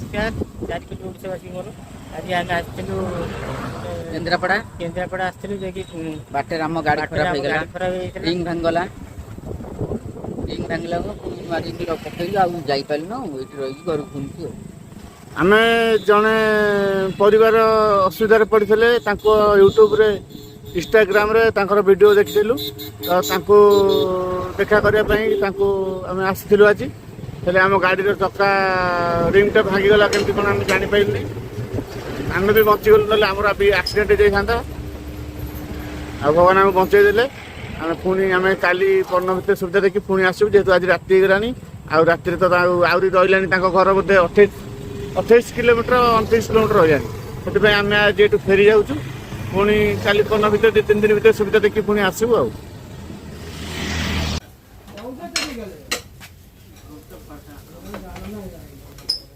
नमस्कार 4 किलो ओडावासी मोर आज आम आसलु केन्द्रापड़ा आसलु जो कि बाटे आम गाड़ी खराब हो गला खराब होइଥିଲା रिंग भांगला को नुआ रिंग पकई जाई पालनु एठी रही घर घूमती आमे जने परिवार असुविधा पड़ते यूट्यूब रे इंस्टाग्राम रे तांकर वीडियो देखिलु तो तांको देखा करने आम आसीलु आज हेले आम गाड़ी चक्का रिंगटा भांगीगला केमती कौन आम जापारे आम भी बचीगलु ना आमर अभी एक्सीडेंट हो जाता आ भगवान आम बचेदेले आम पुणी आम काली पन्न भितर सुविधा देखिए पुणी आसू जेहतु आज राति गलानी आ राति तो आहरी रही घर बोधे 28 किलोमीटर 29 किलोमीटर रही से आम आज ये फेरी जाऊँ पुणी काली पन्न भितर 2-3 दिन भितर सुविधा देखिए पुणी आसू आ